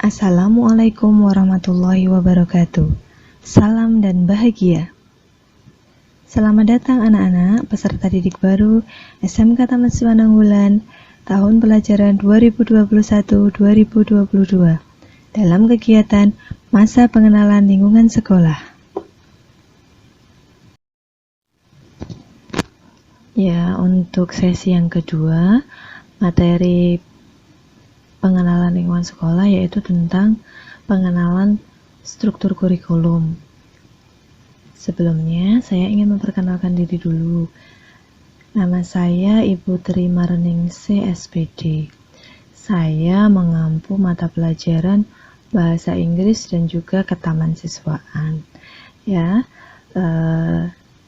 Assalamualaikum warahmatullahi wabarakatuh. Salam dan bahagia. Selamat datang anak-anak peserta didik baru SMK Taman Siwananggulan tahun pelajaran 2021-2022 dalam kegiatan masa pengenalan lingkungan sekolah. Ya, untuk sesi yang kedua, materi pengenalan lingkungan sekolah yaitu tentang pengenalan struktur kurikulum. Sebelumnya, saya ingin memperkenalkan diri dulu. Nama saya Ibu Tri Marningsih SPD. Saya mengampu mata pelajaran bahasa Inggris dan juga ketaman siswaan. Ya,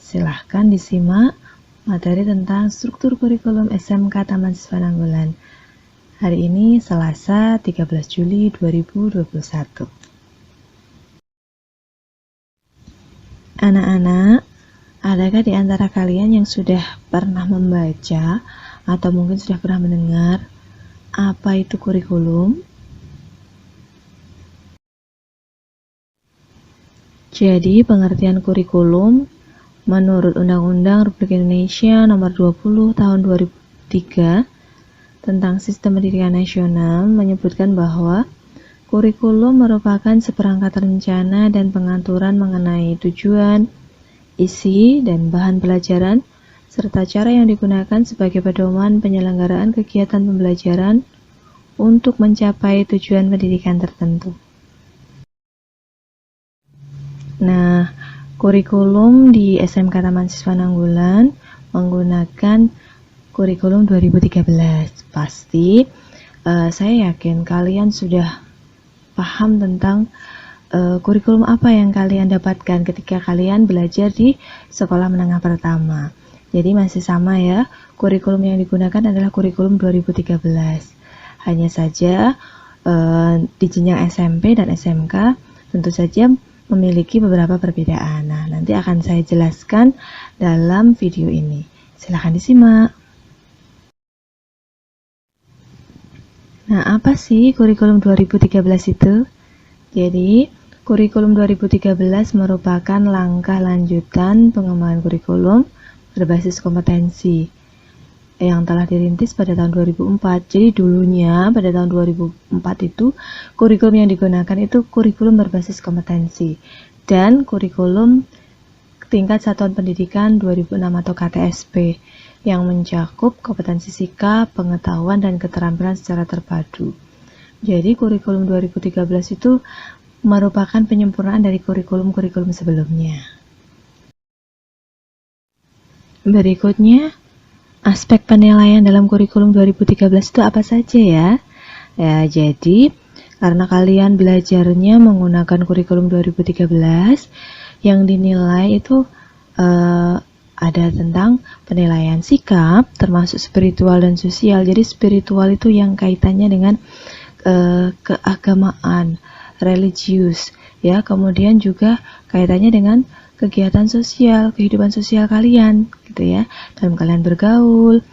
silahkan disimak materi tentang struktur kurikulum SMK Taman Siwananggulan. Hari ini Selasa 13 Juli 2021. Anak-anak, adakah di antara kalian yang sudah pernah membaca atau mungkin sudah pernah mendengar apa itu kurikulum? Jadi, pengertian kurikulum menurut Undang-Undang Republik Indonesia Nomor 20 Tahun 2003 tentang Sistem Pendidikan Nasional menyebutkan bahwa kurikulum merupakan seperangkat rencana dan pengaturan mengenai tujuan, isi, dan bahan pelajaran, serta cara yang digunakan sebagai pedoman penyelenggaraan kegiatan pembelajaran untuk mencapai tujuan pendidikan tertentu. Nah, kurikulum di SMK Taman Siwananggulan menggunakan kurikulum 2013. Pasti saya yakin kalian sudah paham tentang kurikulum apa yang kalian dapatkan ketika kalian belajar di sekolah menengah pertama. Jadi masih sama ya, kurikulum yang digunakan adalah kurikulum 2013. Hanya saja di jenjang SMP dan SMK tentu saja memiliki beberapa perbedaan. Nah, nanti akan saya jelaskan dalam video ini. Silahkan disimak. Nah, apa sih kurikulum 2013 itu? Jadi, kurikulum 2013 merupakan langkah lanjutan pengembangan kurikulum berbasis kompetensi yang telah dirintis pada tahun 2004. Jadi, dulunya pada tahun 2004 itu, kurikulum yang digunakan itu kurikulum berbasis kompetensi dan kurikulum tingkat satuan pendidikan 2006 atau KTSP yang mencakup kompetensi sikap, pengetahuan, dan keterampilan secara terpadu. Jadi kurikulum 2013 itu merupakan penyempurnaan dari kurikulum-kurikulum sebelumnya. Berikutnya, aspek penilaian dalam kurikulum 2013 itu apa saja ya? Ya, jadi karena kalian belajarnya menggunakan kurikulum 2013, yang dinilai itu ada tentang penilaian sikap, termasuk spiritual dan sosial. Jadi spiritual itu yang kaitannya dengan keagamaan, religius, ya. Kemudian juga kaitannya dengan kegiatan sosial, kehidupan sosial kalian, gitu ya. Dalam kalian bergaul,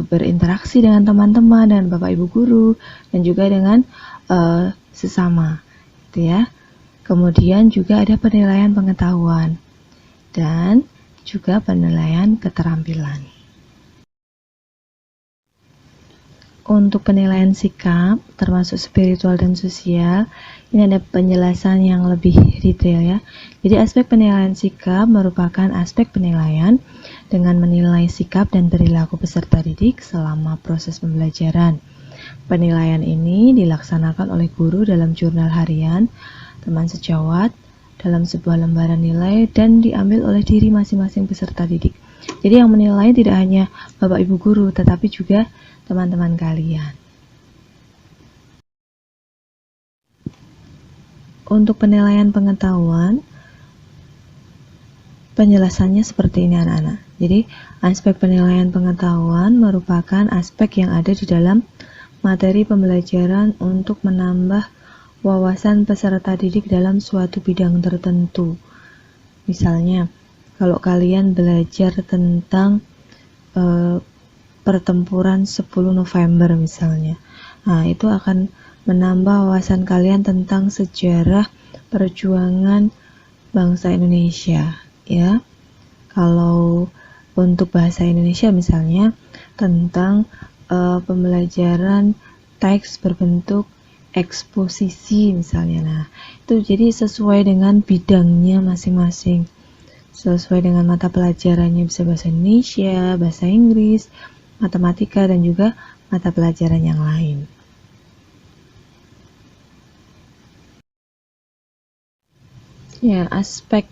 berinteraksi dengan teman-teman, dengan bapak ibu guru, dan juga dengan sesama, gitu ya. Kemudian juga ada penilaian pengetahuan dan juga penilaian keterampilan. Untuk penilaian sikap, termasuk spiritual dan sosial, ini ada penjelasan yang lebih detail ya. Jadi aspek penilaian sikap merupakan aspek penilaian dengan menilai sikap dan perilaku peserta didik selama proses pembelajaran. Penilaian ini dilaksanakan oleh guru dalam jurnal harian, teman sejawat, dalam sebuah lembaran nilai dan diambil oleh diri masing-masing peserta didik. Jadi yang menilai tidak hanya bapak ibu guru, tetapi juga teman-teman kalian. Untuk penilaian pengetahuan, penjelasannya seperti ini anak-anak. Jadi aspek penilaian pengetahuan merupakan aspek yang ada di dalam materi pembelajaran untuk menambah wawasan peserta didik dalam suatu bidang tertentu. Misalnya, kalau kalian belajar tentang pertempuran 10 November misalnya. Nah, itu akan menambah wawasan kalian tentang sejarah perjuangan bangsa Indonesia, ya. Kalau untuk bahasa Indonesia misalnya tentang pembelajaran teks berbentuk eksposisi misalnya. Nah, itu jadi sesuai dengan bidangnya masing-masing. Sesuai dengan mata pelajarannya, bisa bahasa Indonesia, bahasa Inggris, matematika, dan juga mata pelajaran yang lain. Ya, aspek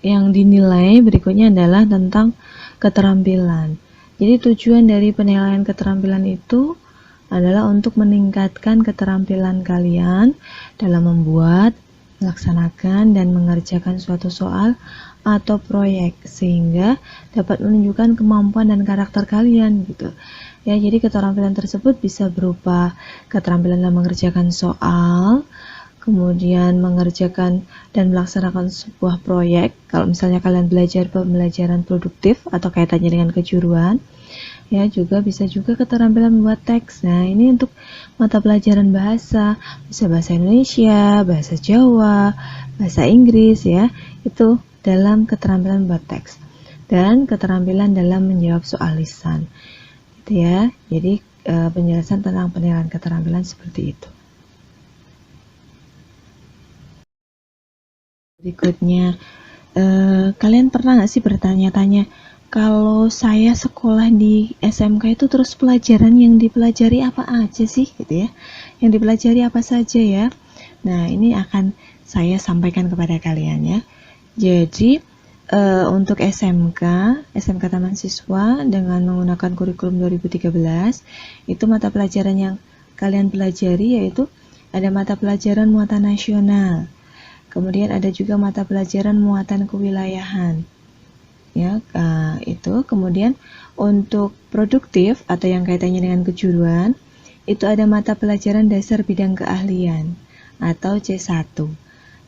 yang dinilai berikutnya adalah tentang keterampilan. Jadi tujuan dari penilaian keterampilan itu adalah untuk meningkatkan keterampilan kalian dalam membuat, melaksanakan, dan mengerjakan suatu soal atau proyek, sehingga dapat menunjukkan kemampuan dan karakter kalian gitu. Ya, jadi keterampilan tersebut bisa berupa keterampilan dalam mengerjakan soal, kemudian mengerjakan dan melaksanakan sebuah proyek. Kalau misalnya kalian belajar pembelajaran produktif atau kaitannya dengan kejuruan, ya juga bisa juga keterampilan membuat teks. Nah, ini untuk mata pelajaran bahasa, bisa bahasa Indonesia, bahasa Jawa, bahasa Inggris, ya, itu dalam keterampilan membuat teks. Dan keterampilan dalam menjawab soal lisan, gitu ya. Jadi penjelasan tentang penilaian keterampilan seperti itu. Berikutnya, kalian pernah nggak sih bertanya-tanya, kalau saya sekolah di SMK itu terus pelajaran yang dipelajari apa aja sih, gitu ya? Yang dipelajari apa saja ya? Nah, ini akan saya sampaikan kepada kalian ya. Jadi, untuk SMK Taman Siswa dengan menggunakan kurikulum 2013, itu mata pelajaran yang kalian pelajari yaitu ada mata pelajaran muatan nasional. Kemudian ada juga mata pelajaran muatan kewilayahan. Ya, itu. Kemudian untuk produktif atau yang kaitannya dengan kejuruan, itu ada mata pelajaran dasar bidang keahlian atau C1.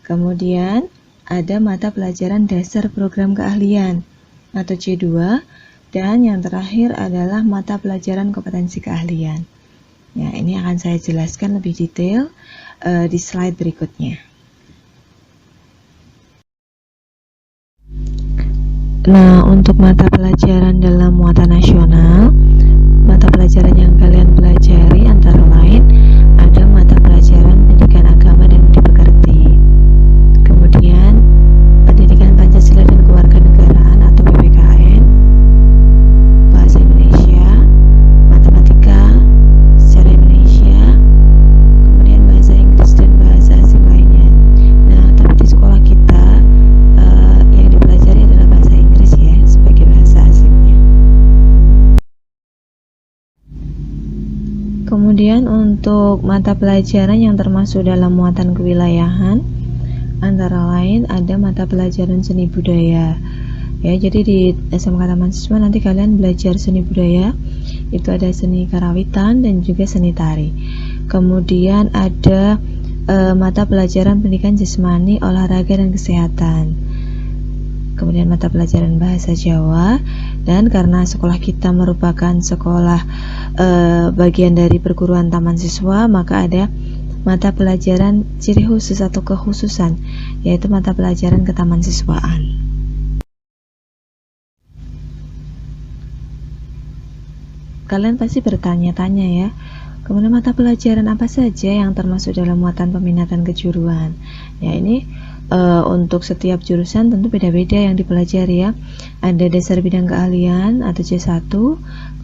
Kemudian ada mata pelajaran dasar program keahlian atau C2, dan yang terakhir adalah mata pelajaran kompetensi keahlian. Ya, ini akan saya jelaskan lebih detail di slide berikutnya. Nah, untuk mata pelajaran dalam muatan nasional, mata pelajaran yang kalian pelajari antara lain ada mata pelajaran pendidikan agama dan budi pekerti, kemudian pendidikan Pancasila dan kewarganegaraan atau PPKN, bahasa Indonesia, matematika, sejarah Indonesia, kemudian bahasa Inggris dan bahasa asing lainnya. Nah, tapi di sekolah kita yang dipelajari adalah bahasa Inggris ya sebagai bahasa asingnya. Kemudian untuk mata pelajaran yang termasuk dalam muatan kewilayahan antara lain ada mata pelajaran seni budaya. Ya, jadi di SMK Taman Siswa nanti kalian belajar seni budaya. Itu ada seni karawitan dan juga seni tari. Kemudian ada mata pelajaran pendidikan jasmani, olahraga dan kesehatan. Kemudian mata pelajaran bahasa Jawa, dan karena sekolah kita merupakan sekolah bagian dari perguruan taman siswa, maka ada mata pelajaran ciri khusus atau kekhususan, yaitu mata pelajaran ketaman-siswaan. Kalian pasti bertanya-tanya ya, kemudian mata pelajaran apa saja yang termasuk dalam muatan peminatan kejuruan? Ya, ini untuk setiap jurusan tentu beda-beda yang dipelajari ya. Ada dasar bidang keahlian atau C1,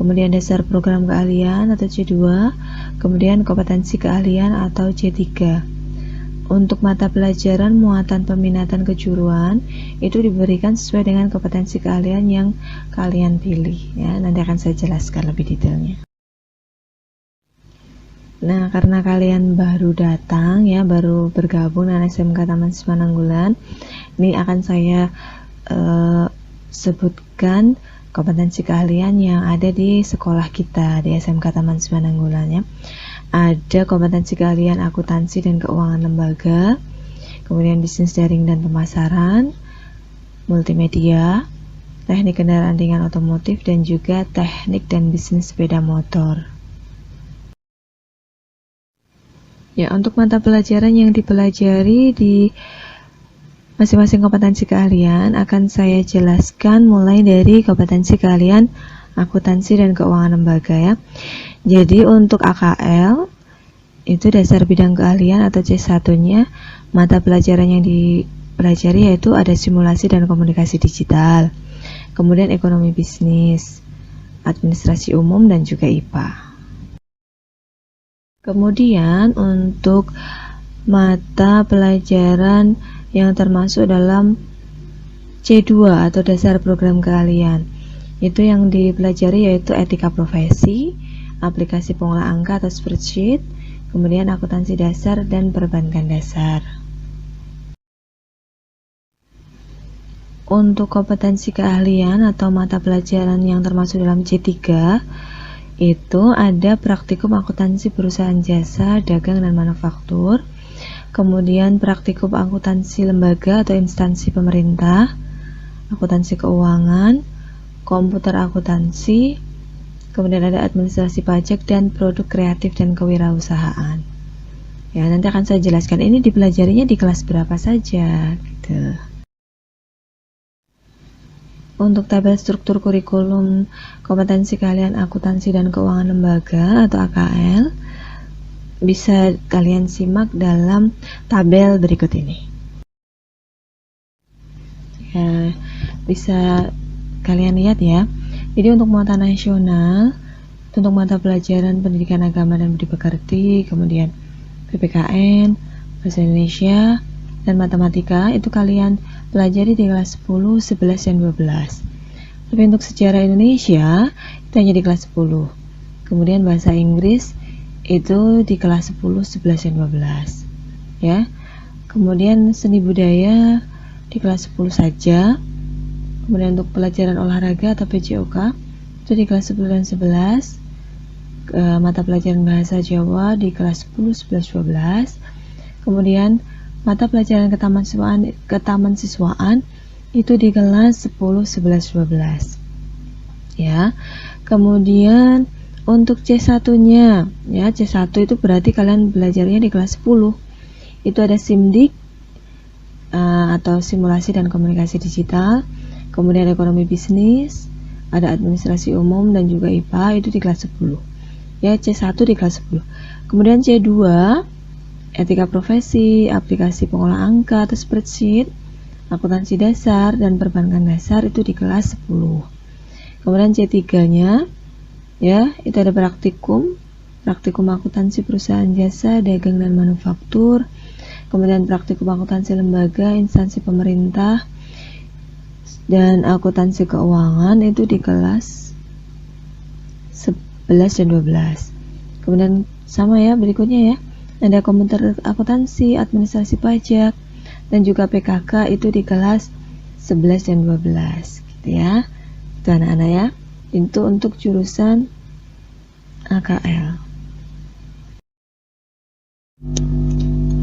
kemudian dasar program keahlian atau C2, kemudian kompetensi keahlian atau C3. Untuk mata pelajaran muatan peminatan kejuruan itu diberikan sesuai dengan kompetensi keahlian yang kalian pilih ya. Nanti akan saya jelaskan lebih detailnya. Nah, karena kalian baru datang ya, baru bergabung dengan SMK Taman Siswa Nanggulan, ini akan saya sebutkan kompetensi keahlian yang ada di sekolah kita di SMK Taman Siswa Nanggulan ya. Ada kompetensi keahlian akuntansi dan keuangan lembaga, kemudian bisnis daring dan pemasaran, multimedia, teknik kendaraan ringan otomotif, dan juga teknik dan bisnis sepeda motor. Ya, untuk mata pelajaran yang dipelajari di masing-masing kompetensi keahlian akan saya jelaskan mulai dari kompetensi keahlian akuntansi dan keuangan lembaga ya. Jadi untuk AKL itu dasar bidang keahlian atau C1-nya, mata pelajaran yang dipelajari yaitu ada simulasi dan komunikasi digital, kemudian ekonomi bisnis, administrasi umum, dan juga IPA. Kemudian untuk mata pelajaran yang termasuk dalam C2 atau dasar program keahlian, itu yang dipelajari yaitu etika profesi, aplikasi pengolah angka atau spreadsheet, kemudian akuntansi dasar dan perbankan dasar. Untuk kompetensi keahlian atau mata pelajaran yang termasuk dalam C3 itu ada praktikum akuntansi perusahaan jasa, dagang, dan manufaktur, kemudian praktikum akuntansi lembaga atau instansi pemerintah, akuntansi keuangan, komputer akuntansi, kemudian ada administrasi pajak dan produk kreatif dan kewirausahaan. Ya, nanti akan saya jelaskan ini dipelajarinya di kelas berapa saja gitu. Untuk tabel struktur kurikulum kompetensi keahlian akuntansi dan keuangan lembaga atau AKL bisa kalian simak dalam tabel berikut ini. Ya, bisa kalian lihat ya. Jadi untuk muatan nasional, untuk mata pelajaran pendidikan agama dan budi pekerti, kemudian PPKN, bahasa Indonesia, dan matematika itu kalian pelajari di kelas 10, 11, dan 12. Tapi untuk sejarah Indonesia itu hanya di kelas 10. Kemudian bahasa Inggris itu di kelas 10, 11, dan 12 ya. Kemudian seni budaya di kelas 10 saja. Kemudian untuk pelajaran olahraga atau PJOK itu di kelas 10 dan 11. Mata pelajaran bahasa Jawa di kelas 10, 11, 12. Kemudian mata pelajaran ketaman siswaan itu di kelas 10, 11, 12 ya. Kemudian untuk C1-nya ya, C1 itu berarti kalian belajarnya di kelas 10. Itu ada SIMDIK atau simulasi dan komunikasi digital, kemudian ekonomi bisnis, ada administrasi umum, dan juga IPA itu di kelas 10 ya. C1 di kelas 10. Kemudian C2 etika profesi, aplikasi pengolah angka atau spreadsheet, akuntansi dasar, dan perbankan dasar itu di kelas 10. Kemudian C3-nya ya, itu ada praktikum akuntansi perusahaan jasa, dagang, dan manufaktur, kemudian praktikum akuntansi lembaga, instansi pemerintah, dan akuntansi keuangan itu di kelas 11 dan 12. Kemudian sama ya berikutnya ya, ada komputer akuntansi, administrasi pajak, dan juga PKK itu di kelas 11 dan 12 gitu ya. Itu anak-anak ya, itu untuk jurusan AKL.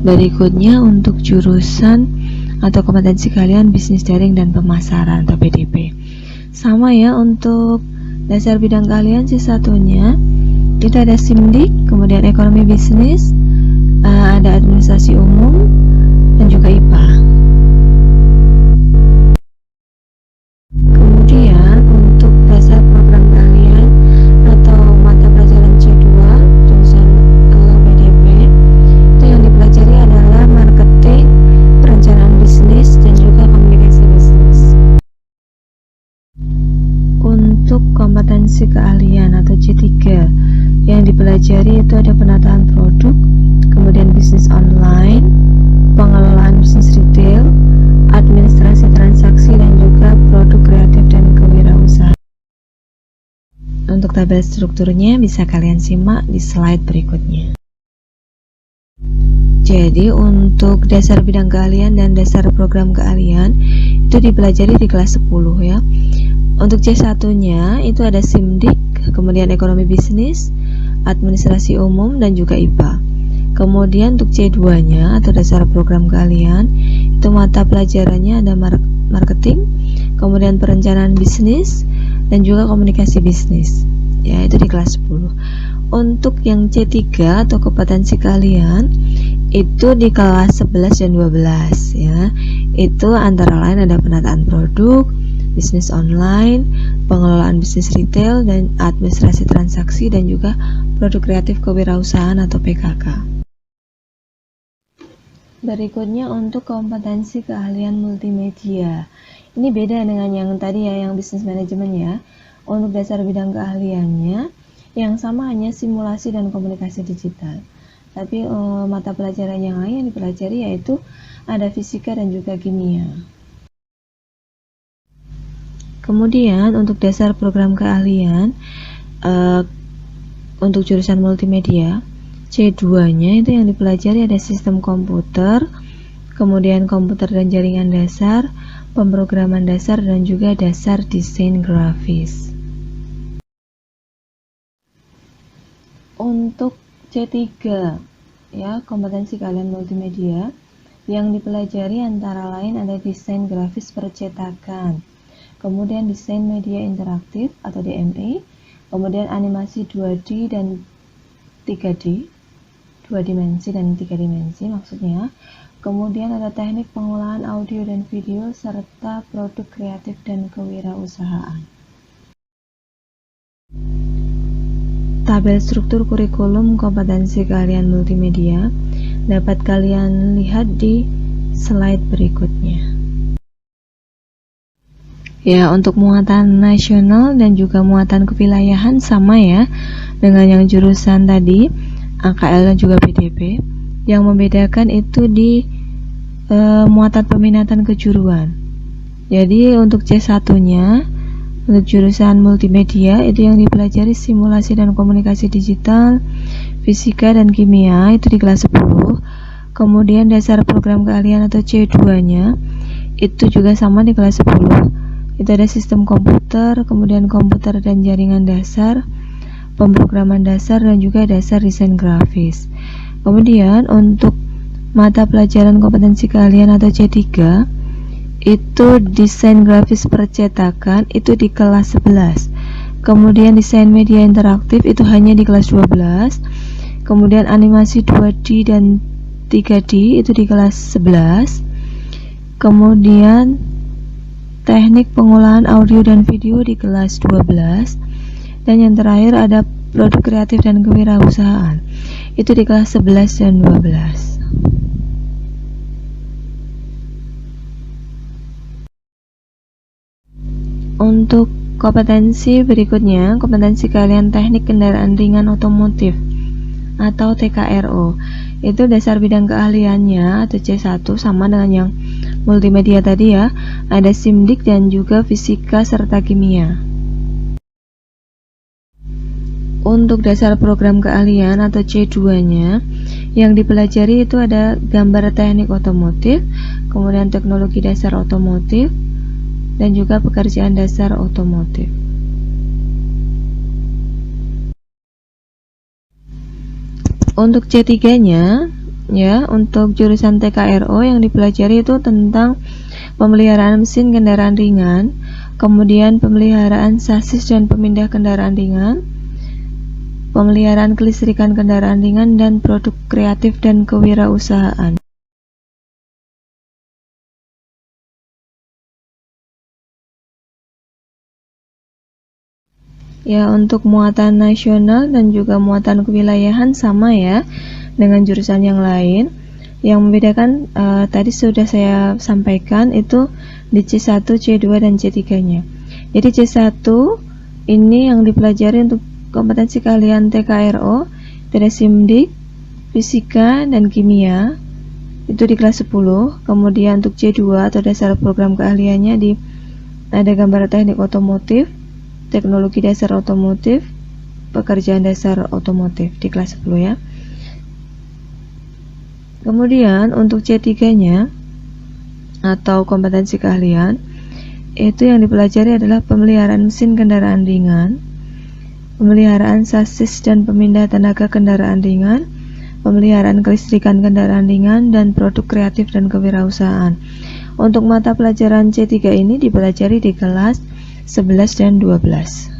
Berikutnya untuk jurusan atau kompetensi kalian bisnis daring dan pemasaran atau BDP. Sama ya, untuk dasar bidang kalian C1-nya itu ada SIMDIK, kemudian ekonomi bisnis, ada administrasi umum, dan juga IPA. Kemudian untuk dasar program kalian atau mata pelajaran C2 jurusan BDP itu yang dipelajari adalah marketing, perencanaan bisnis, dan juga komunikasi bisnis. Untuk kompetensi keahlian atau C3 yang dipelajari itu ada penataan produk, kemudian bisnis online, pengelolaan bisnis retail, administrasi transaksi, dan juga produk kreatif dan kewirausahaan. Untuk tabel strukturnya bisa kalian simak di slide berikutnya. Jadi untuk dasar bidang keahlian dan dasar program keahlian itu dipelajari di kelas 10 ya. Untuk C1-nya itu ada SIMDIK, kemudian ekonomi bisnis, administrasi umum, dan juga IPA. Kemudian untuk C2-nya atau dasar program keahlian itu mata pelajarannya ada marketing, kemudian perencanaan bisnis, dan juga komunikasi bisnis. Ya, itu di kelas 10. Untuk yang C3 atau kompetensi keahlian itu di kelas 11 dan 12 ya. Itu antara lain ada penataan produk, bisnis online, pengelolaan bisnis retail dan administrasi transaksi, dan juga produk kreatif kewirausahaan atau PKK. Berikutnya untuk kompetensi keahlian multimedia. Ini beda dengan yang tadi ya, yang bisnis manajemen ya. Untuk dasar bidang keahliannya yang sama, hanya simulasi dan komunikasi digital. Tapi mata pelajaran yang lain yang dipelajari yaitu ada fisika dan juga kimia. Kemudian untuk dasar program keahlian untuk jurusan multimedia C2-nya itu yang dipelajari ada sistem komputer, kemudian komputer dan jaringan dasar, pemrograman dasar, dan juga dasar desain grafis. Untuk C3 ya, kompetensi keahlian multimedia yang dipelajari antara lain ada desain grafis percetakan, kemudian desain media interaktif atau DME, kemudian animasi 2D dan 3D, 2 dimensi dan 3 dimensi maksudnya. Kemudian ada teknik pengolahan audio dan video serta produk kreatif dan kewirausahaan. Tabel struktur kurikulum kompetensi keahlian multimedia dapat kalian lihat di slide berikutnya. Ya, untuk muatan nasional dan juga muatan kewilayahan sama ya dengan yang jurusan tadi, AKL dan juga PDP. Yang membedakan itu di muatan peminatan kejuruan. Jadi untuk C1-nya untuk jurusan multimedia itu yang dipelajari simulasi dan komunikasi digital, fisika dan kimia itu di kelas 10. Kemudian dasar program keahlian atau C2-nya itu juga sama di kelas 10. Itu ada sistem komputer, kemudian komputer dan jaringan dasar, pemrograman dasar, dan juga dasar desain grafis. Kemudian untuk mata pelajaran kompetensi keahlian atau C3 itu desain grafis percetakan itu di kelas 11. Kemudian desain media interaktif itu hanya di kelas 12. Kemudian animasi 2D dan 3D itu di kelas 11. Kemudian teknik pengolahan audio dan video di kelas 12. Dan yang terakhir ada produk kreatif dan kewirausahaan itu di kelas 11 dan 12. Untuk kompetensi berikutnya, kompetensi keahlian teknik kendaraan ringan otomotif atau TKRO. Itu dasar bidang keahliannya atau C1 sama dengan yang multimedia tadi ya. Ada SIMDIK dan juga fisika serta kimia. Untuk dasar program keahlian atau C2-nya yang dipelajari itu ada gambar teknik otomotif, kemudian teknologi dasar otomotif, dan juga pekerjaan dasar otomotif. Untuk C3-nya ya, untuk jurusan TKRO yang dipelajari itu tentang pemeliharaan mesin kendaraan ringan, kemudian pemeliharaan sasis dan pemindah kendaraan ringan, pemeliharaan kelistrikan kendaraan ringan, dan produk kreatif dan kewirausahaan. Ya, untuk muatan nasional dan juga muatan kewilayahan sama ya dengan jurusan yang lain. Yang membedakan tadi sudah saya sampaikan itu di C1, C2, dan C3-nya. Jadi C1 ini yang dipelajari untuk kompetensi keahlian TKRO, ada SIMDIK, fisika, dan kimia itu di kelas 10. Kemudian untuk C2 atau dasar program keahliannya ada gambar teknik otomotif, teknologi dasar otomotif, pekerjaan dasar otomotif di kelas 10 ya. Kemudian untuk C3-nya atau kompetensi keahlian itu yang dipelajari adalah pemeliharaan mesin kendaraan ringan, pemeliharaan sasis dan pemindah tenaga kendaraan ringan, pemeliharaan kelistrikan kendaraan ringan, dan produk kreatif dan kewirausahaan. Untuk mata pelajaran C3 ini dipelajari di kelas 11 dan 12.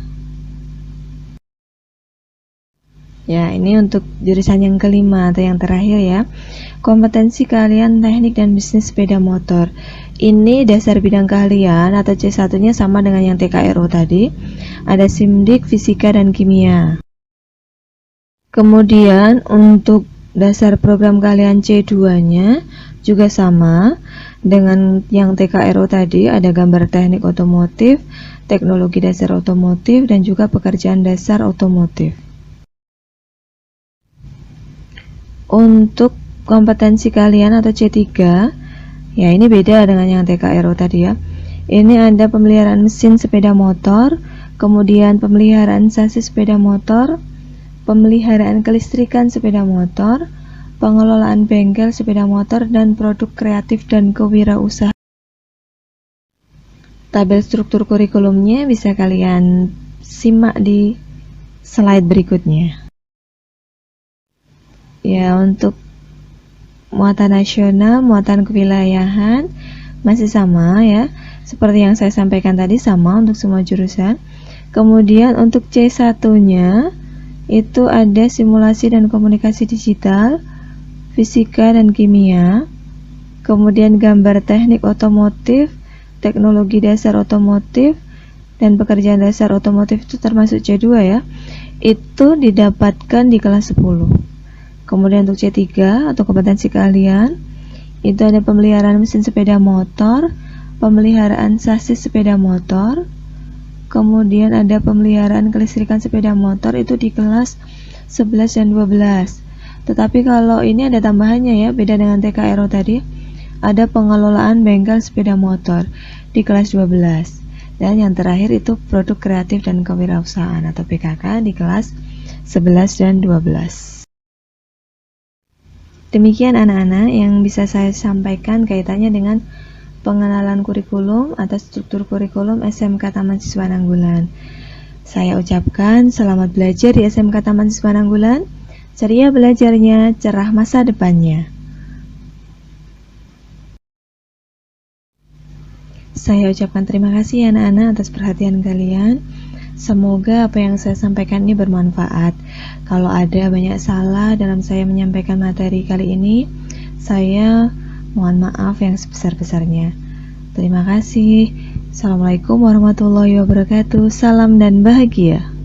Ya, ini untuk jurusan yang kelima atau yang terakhir ya. Kompetensi keahlian teknik dan bisnis sepeda motor. Ini dasar bidang keahlian atau C1-nya sama dengan yang TKRO tadi. Ada SIMDIK, fisika, dan kimia. Kemudian untuk dasar program keahlian C2-nya juga sama dengan yang TKRO tadi, ada gambar teknik otomotif, teknologi dasar otomotif, dan juga pekerjaan dasar otomotif. Untuk kompetensi keahlian atau C3, ya ini beda dengan yang TKRO tadi ya. Ini ada pemeliharaan mesin sepeda motor, kemudian pemeliharaan sasis sepeda motor, pemeliharaan kelistrikan sepeda motor, pengelolaan bengkel sepeda motor, dan produk kreatif dan kewirausahaan. Tabel struktur kurikulumnya bisa kalian simak di slide berikutnya. Ya, untuk muatan nasional, muatan kewilayahan masih sama ya, seperti yang saya sampaikan tadi, sama untuk semua jurusan. Kemudian untuk C1-nya itu ada simulasi dan komunikasi digital, fisika dan kimia, kemudian gambar teknik otomotif, teknologi dasar otomotif, dan pekerjaan dasar otomotif itu termasuk C2 ya, itu didapatkan di kelas 10. Kemudian untuk C3 atau kompetensi keahlian, itu ada pemeliharaan mesin sepeda motor, pemeliharaan sasis sepeda motor, kemudian ada pemeliharaan kelistrikan sepeda motor, itu di kelas 11 dan 12. Tetapi kalau ini ada tambahannya ya, beda dengan TKRO tadi, ada pengelolaan bengkel sepeda motor di kelas 12. Dan yang terakhir itu produk kreatif dan kewirausahaan atau PKK di kelas 11 dan 12. Demikian anak-anak yang bisa saya sampaikan kaitannya dengan pengenalan kurikulum atau struktur kurikulum SMK Taman Siswa Nanggulan. Saya ucapkan selamat belajar di SMK Taman Siswa Nanggulan, ceria belajarnya, cerah masa depannya. Saya ucapkan terima kasih anak-anak atas perhatian kalian. Semoga apa yang saya sampaikan ini bermanfaat. Kalau ada banyak salah dalam saya menyampaikan materi kali ini, saya mohon maaf yang sebesar-besarnya. Terima kasih. Assalamualaikum warahmatullahi wabarakatuh. Salam dan bahagia.